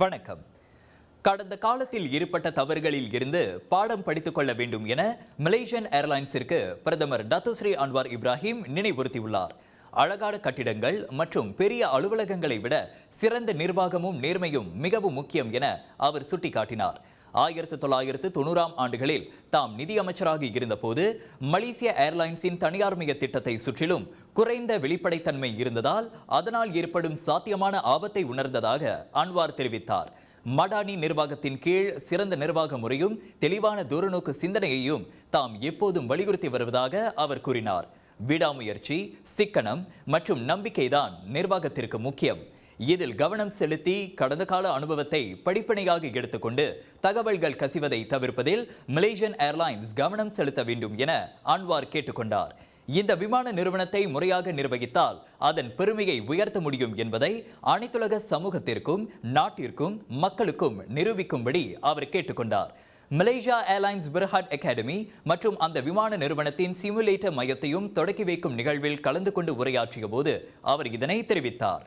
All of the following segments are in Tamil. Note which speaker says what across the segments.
Speaker 1: வணக்கம். கடந்த காலத்தில் ஏற்பட்ட தவறுகளில் இருந்து பாடம் படித்துக் கொள்ள வேண்டும் என மலேசியன் ஏர்லைன்ஸிற்கு பிரதமர் டத்துஸ்ரீ அன்வார் இப்ராஹிம் நினைவுறுத்தியுள்ளார். அழகான கட்டிடங்கள் மற்றும் பெரிய அலுவலகங்களை விட சிறந்த நிர்வாகமும் நேர்மையும் மிகவும் முக்கியம் என அவர் சுட்டிக்காட்டினார். 1990ஆம் ஆண்டுகளில் தாம் நிதியமைச்சராக இருந்தபோது மலேசிய ஏர்லைன்ஸின் தனியார்மய திட்டத்தை சுற்றிலும் குறைந்த வெளிப்படைத்தன்மை இருந்ததால் அதனால் ஏற்படும் சாத்தியமான ஆபத்தை உணர்ந்ததாக அன்வார் தெரிவித்தார். மடானி நிர்வாகத்தின் கீழ் சிறந்த நிர்வாக முறையும் தெளிவான தூரநோக்கு சிந்தனையையும் தாம் எப்போதும் வலியுறுத்தி வருவதாக அவர் கூறினார். விடாமுயற்சி, சிக்கனம் மற்றும் நம்பிக்கைதான் நிர்வாகத்திற்கு முக்கியம். இதில் கவனம் செலுத்தி கடந்த கால அனுபவத்தை படிப்பனையாக எடுத்துக்கொண்டு தகவல்கள் கசிவதை தவிர்ப்பதில் மலேசியன் ஏர்லைன்ஸ் கவனம் செலுத்த வேண்டும் என அன்வார் கேட்டுக்கொண்டார். இந்த விமான நிறுவனத்தை முறையாக நிர்வகித்தால் அதன் பெருமையை உயர்த்த முடியும் என்பதை அனைத்துலக சமூகத்திற்கும் நாட்டிற்கும் மக்களுக்கும் நிரூபிக்கும்படி அவர் கேட்டுக்கொண்டார். மலேசியா ஏர்லைன்ஸ் பெர்ஹாட் அகாடமி மற்றும் அந்த விமான நிறுவனத்தின் சிமுலேட்டர் மையத்தையும் தொடக்கி வைக்கும் நிகழ்வில் கலந்து கொண்டு உரையாற்றிய போது அவர் இதனை தெரிவித்தார்.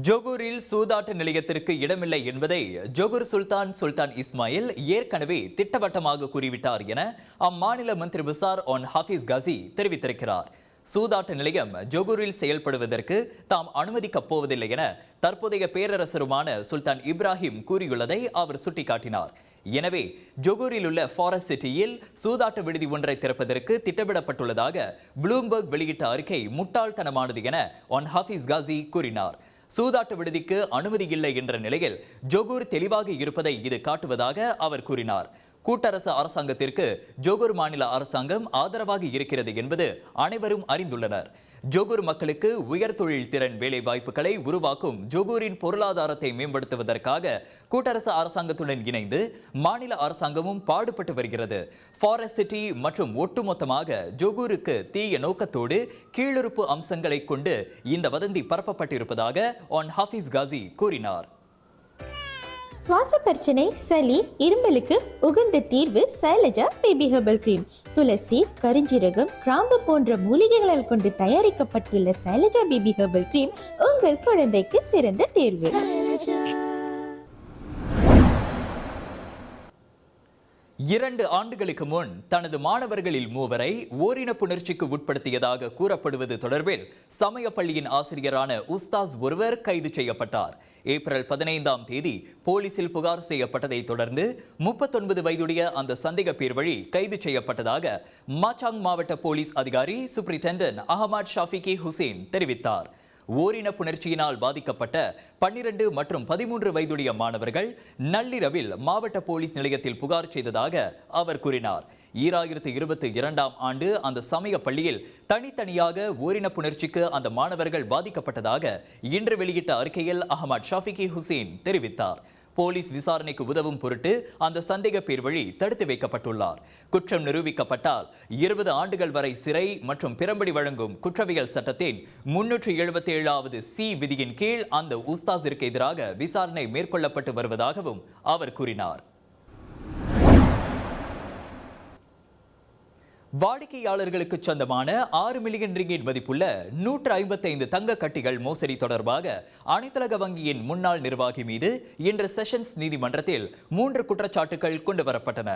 Speaker 1: ஜொகூரில் சூதாட்ட நிலையத்திற்கு இடமில்லை என்பதை ஜொகூர் சுல்தான் இஸ்மாயில் ஏற்கனவே திட்டவட்டமாக கூறிவிட்டார் என அம்மாநில மந்திரி பிசார் ஒன் ஹாஃபிஸ் காசி தெரிவித்திருக்கிறார். சூதாட்ட நிலையம் ஜொகூரில் செயல்படுவதற்கு தாம் அனுமதிக்கப் போவதில்லை என தற்போதைய பேரரசருமான சுல்தான் இப்ராஹிம் கூறியுள்ளதை அவர் சுட்டிக்காட்டினார். எனவே ஜொகூரில் உள்ள ஃபாரஸ்ட் சிட்டியில் சூதாட்ட விடுதி ஒன்றை திறப்பதற்கு திட்டமிடப்பட்டுள்ளதாக ப்ளூம்பர்க் வெளியிட்ட அறிக்கை முட்டாள்தனமானது என ஒன் ஹாஃபிஸ் காசி கூறினார். சூதாட்ட விடுதிக்கு அனுமதி இல்லை என்ற நிலையில் ஜொகூர் தெளிவாக இருப்பதை இது காட்டுவதாக அவர் கூறினார். கூட்டரசு அரசாங்கத்திற்கு ஜொகூர் மாநில அரசாங்கம் ஆதரவாக இருக்கிறது என்பது அனைவரும் அறிந்துள்ளனர். ஜொகூர் மக்களுக்கு உயர் தொழில் திறன் வேலை வாய்ப்புகளை உருவாக்கும் ஜொகூரின் பொருளாதாரத்தை மேம்படுத்துவதற்காக கூட்டரசு அரசாங்கத்துடன் இணைந்து மாநில அரசாங்கமும் பாடுபட்டு வருகிறது. ஃபாரஸ்ட் சிட்டி மற்றும் ஒட்டுமொத்தமாக ஜொகூருக்கு தீய நோக்கத்தோடு கீழுறுப்பு அம்சங்களை கொண்டு இந்த வதந்தி பரப்பப்பட்டிருப்பதாக ஒன் ஹாஃபிஸ் காசி கூறினார்.
Speaker 2: சுவாச பிரச்சனை, சளி, இருமலுக்கு உகந்த தீர்வு சைலஜா பேபி ஹெர்பல் கிரீம். துளசி, கரிஞ்சீரகம், கிராம்பு போன்ற மூலிகைகளால் கொண்டு தயாரிக்கப்பட்டுள்ள சைலஜா பேபி ஹெர்பல் கிரீம் உங்கள் குழந்தைக்கு சிறந்த தேர்வு.
Speaker 1: 2 ஆண்டுகளுக்கு முன் தனது மாணவர்களில் 3 ஓரின புணர்ச்சிக்கு உட்படுத்தியதாக கூறப்படுவது தொடர்பில் சமய பள்ளியின் ஆசிரியரான உஸ்தாஸ் ஒருவர் கைது செய்யப்பட்டார். ஏப்ரல் 15ஆம் தேதி போலீசில் புகார் செய்யப்பட்டதை தொடர்ந்து 39 வயதுடைய அந்த சந்தேக பேர் வழி கைது செய்யப்பட்டதாக மாச்சாங் மாவட்ட போலீஸ் அதிகாரி சூப்பரிண்டென்டன்ட் அஹமத் ஷாஃபிகி ஹுசேன் தெரிவித்தார். ஓரின புணர்ச்சியினால் பாதிக்கப்பட்ட 12 மற்றும் 13 வயதுடைய மாணவர்கள் நள்ளிரவில் மாவட்ட போலீஸ் நிலையத்தில் புகார் செய்ததாக அவர் கூறினார். 2022ஆம் ஆண்டு அந்த சமய பள்ளியில் தனித்தனியாக ஓரின புணர்ச்சிக்கு அந்த மாணவர்கள் பாதிக்கப்பட்டதாக இன்று வெளியிட்ட அறிக்கையில் அஹமத் ஷாஃபிகி ஹுசேன் தெரிவித்தார். போலீஸ் விசாரணைக்கு உதவும் பொருட்டு அந்த சந்தேக பேர் வழி தடுத்து வைக்கப்பட்டுள்ளார். குற்றம் நிரூபிக்கப்பட்டால் 20 ஆண்டுகள் வரை சிறை மற்றும் பிரம்படி வழங்கும் குற்றவியல் சட்டத்தின் 377வது சி விதியின் கீழ் அந்த உஸ்தாஸிற்கு எதிராக விசாரணை மேற்கொள்ளப்பட்டு வருவதாகவும் அவர் கூறினார். வாடிக்கையாளர்களுக்கு சொந்தமான 6 மில்லியன் ரிங்கிட் மதிப்புள்ள 155 தங்க கட்டிகள் மோசடி தொடர்பாக அனைத்துலக வங்கியின் முன்னாள் நிர்வாகி மீது இன்று செஷன்ஸ் நீதிமன்றத்தில் 3 குற்றச்சாட்டுகள் கொண்டு வரப்பட்டன.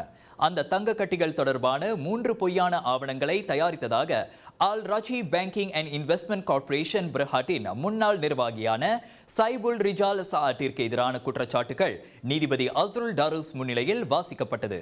Speaker 1: அந்த தங்க கட்டிகள் தொடர்பான 3 பொய்யான ஆவணங்களை தயாரித்ததாக Al Rajhi banking and investment corporation பெர்ஹாட்டின் முன்னாள் நிர்வாகியான சைபுல் ரிஜால் சாட்டிற்கு எதிரான குற்றச்சாட்டுகள் நீதிபதி அஸ்ருல் டாரூஸ் முன்னிலையில் வாசிக்கப்பட்டது.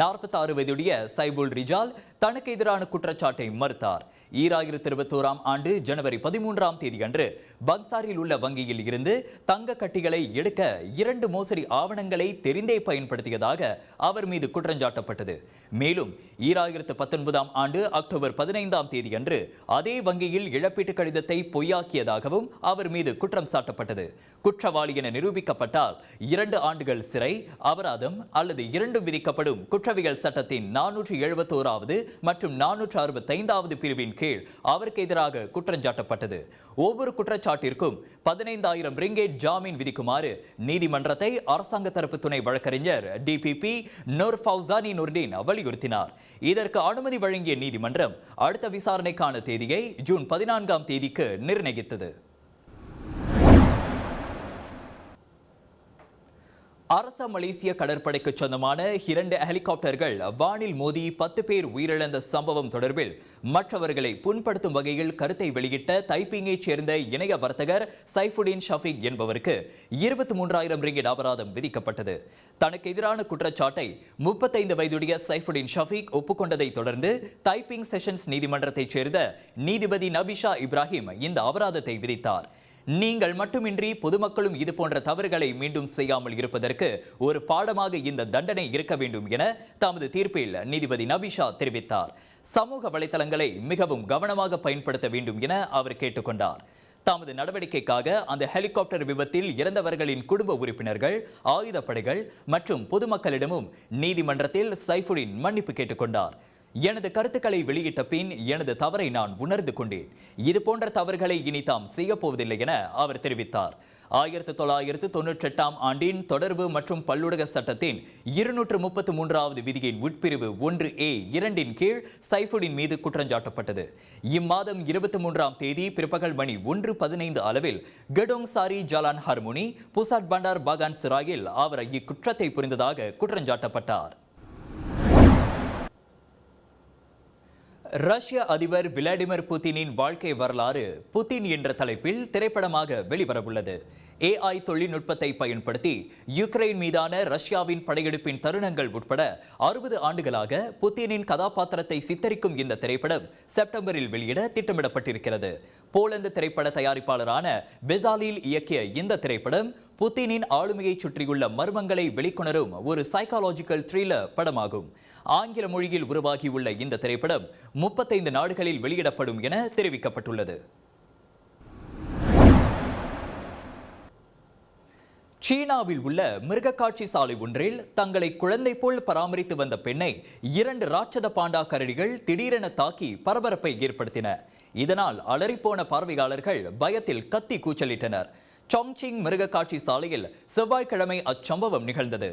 Speaker 1: 46 வயதுடைய சைபுல் ரிஜால் தனக்கு தனக்கு எதிரான குற்றச்சாட்டை மறுத்தார். 2021 ஆண்டு ஜனவரி 13ஆம் தேதி அன்று பக்சாரில் உள்ள வங்கியில் இருந்து தங்க கட்டிகளை எடுக்க 2 மோசடி ஆவணங்களை தெரிந்தே பயன்படுத்தியதாக அவர் மீது குற்றஞ்சாட்டப்பட்டது. மேலும் 2019ஆம் ஆண்டு அக்டோபர் 15ஆம் தேதி அன்று அதே வங்கியில் இழப்பீட்டு கடிதத்தை பொய்யாக்கியதாகவும் அவர் மீது குற்றம் சாட்டப்பட்டது. குற்றவாளி என நிரூபிக்கப்பட்டால் 2 ஆண்டுகள் சிறை, அபராதம் அல்லது 2 விதிக்கப்படும் குற்றவியல் சட்டத்தின் 471வது மற்றும் 465வது பிரிவின் கீழ் அவருக்கு எதிராக குற்றஞ்சாட்டப்பட்டது. ஒவ்வொரு குற்றச்சாட்டிற்கும் 15,000 ரிங்கேட் ஜாமீன் விதிக்குமாறு நீதிமன்றத்தை அரசாங்க தரப்பு துணை வழக்கறிஞர் டிபிபி நூர் ஃபவுசானி நுர்டீன் வலியுறுத்தினார். இதற்கு அனுமதி வழங்கிய நீதிமன்றம் அடுத்த விசாரணைக்கான தேதியை ஜூன் 14ஆம் தேதிக்கு நிர்ணயித்தது. அரச மலேசிய கடற்படைக்கு சொந்தமான 2 ஹெலிகாப்டர்கள் வானில் மோதி 10 பேர் உயிரிழந்த சம்பவம் தொடர்பில் மற்றவர்களை புண்படுத்தும் வகையில் கருத்தை வெளியிட்ட தைப்பிங்கைச் சேர்ந்த இணைய வர்த்தகர் சைஃபுடின் ஷஃபீக் என்பவருக்கு 23,000 ரிங்கிட் அபராதம் விதிக்கப்பட்டது. தனக்கு எதிரான குற்றச்சாட்டை 35 வயதுடைய சைஃபுடின் ஷஃபீக் ஒப்புக்கொண்டதை தொடர்ந்து தைப்பிங் செஷன்ஸ் நீதிமன்றத்தைச் சேர்ந்த நீதிபதி நபிஷா இப்ராஹிம் இந்த அபராதத்தை விதித்தார். நீங்கள் மட்டுமின்றி பொதுமக்களும் இது போன்ற தவறுகளை மீண்டும் செய்யாமல் இருப்பதற்கு ஒரு பாடமாக இந்த தண்டனை இருக்க வேண்டும் என தமது தீர்ப்பில் நீதிபதி நபிஷா தெரிவித்தார். சமூக வலைதளங்களை மிகவும் கவனமாக பயன்படுத்த வேண்டும் என அவர் கேட்டுக்கொண்டார். தமது நடவடிக்கைக்காக அந்த ஹெலிகாப்டர் விபத்தில் இறந்தவர்களின் குடும்ப உறுப்பினர்கள், ஆயுதப்படைகள் மற்றும் பொதுமக்களிடமும் நீதிமன்றத்தில் சைஃபுடின் மன்னிப்பு கேட்டுக்கொண்டார். எனது கருத்துக்களை வெளியிட்ட பின் எனது தவறை நான் உணர்ந்து கொண்டேன். இது போன்ற தவறுகளை இனி தாம் செய்யப்போவதில்லை என அவர் தெரிவித்தார். 1998ஆம் ஆண்டின் தொடர்பு மற்றும் பல்லுலக சட்டத்தின் 233வது விதியின் உட்பிரிவு 1A(2) கீழ் சைஃபுடின் மீது குற்றஞ்சாட்டப்பட்டது. இம்மாதம் 23ஆம் தேதி பிற்பகல் மணி 1:15 அளவில் கெடோங் சாரி ஜலான் ஹார்மோனி புசாட் பண்டார் பாகான் சிராயில் அவர் இக்குற்றத்தை புரிந்ததாக குற்றஞ்சாட்டப்பட்டார். ரஷ்ய அதிபர் விளாடிமிர் புதினின் வாழ்க்கை வரலாறு புதின் என்ற தலைப்பில் திரைப்படமாக வெளிவரவுள்ளது. AI தொழில்நுட்பத்தை பயன்படுத்தி யுக்ரைன் மீதான ரஷ்யாவின் படையெடுப்பின் தருணங்கள் உட்பட 60 ஆண்டுகளாக புதினின் கதாபாத்திரத்தை சித்தரிக்கும் இந்த திரைப்படம் செப்டம்பரில் வெளியிட திட்டமிடப்பட்டிருக்கிறது. போலந்து திரைப்பட தயாரிப்பாளரான பெசாலில் இயக்கிய இந்த திரைப்படம் புதினின் ஆளுமையை சுற்றியுள்ள மர்மங்களை வெளிக்கொணரும் ஒரு சைக்காலஜிக்கல் த்ரில்லர் படமாகும். ஆங்கில மொழியில் உருவாகியுள்ள இந்த திரைப்படம் 35 நாடுகளில் வெளியிடப்படும் என தெரிவிக்கப்பட்டுள்ளது. சீனாவில் உள்ள மிருகக்காட்சி சாலை ஒன்றில் தங்களை குழந்தை போல் பராமரித்து வந்த பெண்ணை 2 ராட்சத பாண்டா கரடிகள் திடீரென தாக்கி பரபரப்பை ஏற்படுத்தின. இதனால் அலறிப்போன பார்வையாளர்கள் பயத்தில் கத்தி கூச்சலிட்டனர். சாங்சிங் மிருகக்காட்சி சாலையில் செவ்வாய்க்கிழமை அச்சம்பவம் நிகழ்ந்தது.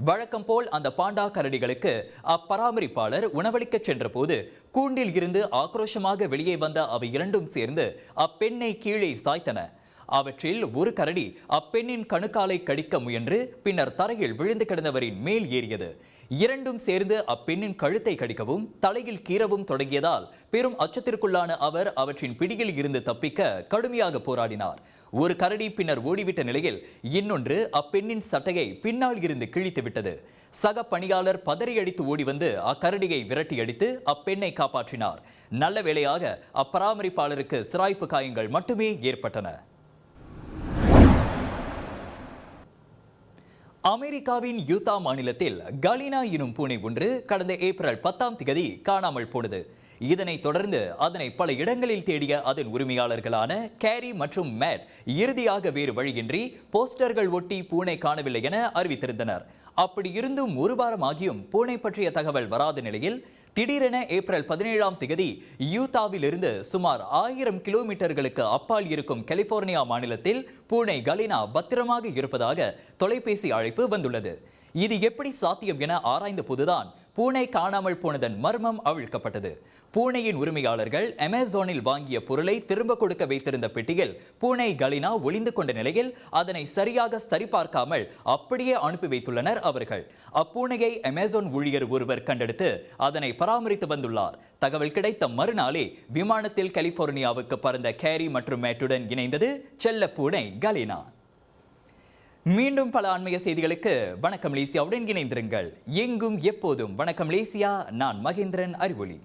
Speaker 1: வழக்கம் போல் அந்த பாண்டா கரடிகளுக்கு அப்பராமரிப்பாளர் உணவளிக்க சென்ற போது கூண்டில் இருந்து ஆக்ரோஷமாக வெளியே வந்த அவை இரண்டும் சேர்ந்து அப்பெண்ணை கீழே சாய்த்தன. அவற்றில் ஒரு கரடி அப்பெண்ணின் கணுக்காலை கடிக்க முயன்று பின்னர் தரையில் விழுந்து கிடந்தவரின் மேல் ஏறியது. இரண்டும் சேர்ந்து அப்பெண்ணின் கழுத்தை கடிக்கவும் தலையில் கீறவும் தொடங்கியதால் பெரும் அச்சத்திற்குள்ளான அவர் அவற்றின் பிடியில் இருந்து தப்பிக்க கடுமையாக போராடினார். ஒரு கரடி பின்னர் ஓடிவிட்ட நிலையில் இன்னொன்று அப்பெண்ணின் சட்டையை பின்னால் இருந்து கிழித்து விட்டது. சக பணியாளர் பதறியடித்து ஓடி வந்து அக்கரடியை விரட்டி அடித்து அப்பெண்ணை காப்பாற்றினார். நல்ல வேளையாக அப்பராமரிப்பாளருக்கு சிராய்ப்பு காயங்கள் மட்டுமே ஏற்பட்டன. அமெரிக்காவின் யூதா மாநிலத்தில் கலினா எனும் பூனை ஒன்று கடந்த ஏப்ரல் 10ஆம் தேதி காணாமல் போனது. இதனைத் தொடர்ந்து அதனை பல இடங்களில் தேடிய அதன் உரிமையாளர்களான கேரி மற்றும் மேட் இறுதியாக வேறு வழியின்றி போஸ்டர்கள் ஒட்டி பூனை காணவில்லை என அறிவித்திருந்தனர். அப்படி இருந்தும் ஒரு வாரம் ஆகியும் பூனை பற்றிய தகவல் வராத நிலையில் திடீரென ஏப்ரல் 17ஆம் தேதி யூதாவில் இருந்து சுமார் 1000 கிலோமீட்டர்களுக்கு அப்பால் இருக்கும் கலிபோர்னியா மாநிலத்தில் பூனை கலினா பத்திரமாக இருப்பதாக தொலைபேசி அழைப்பு வந்துள்ளது. இது எப்படி சாத்தியம் என ஆராய்ந்த போதுதான் பூனை காணாமல் போனதன் மர்மம் அவிழ்க்கப்பட்டது. பூனையின் உரிமையாளர்கள் அமேசானில் வாங்கிய பொருளை திரும்ப கொடுக்க வைத்திருந்த பெட்டியில் பூனை கலினா ஒளிந்து கொண்ட நிலையில் அதனை சரியாக சரிபார்க்காமல் அப்படியே அனுப்பி வைத்துள்ளனர் அவர்கள். அப்பூனையை அமேசான் ஊழியர் ஒருவர் கண்டெடுத்து அதனை பராமரித்து வந்துள்ளார். தகவல் கிடைத்த மறுநாளே விமானத்தில் கலிபோர்னியாவுக்கு பறந்த கேரி மற்றும் மேட்டுடன் இணைந்தது செல்ல பூனை கலினா. மீண்டும் பல ஆன்மீக செய்திகளுக்கு வணக்கம் மலேசியாவுடன் இணைந்திருங்கள். எங்கும் எப்போதும் வணக்கம் மலேசியா. நான் மகேந்திரன் அறிவொளி.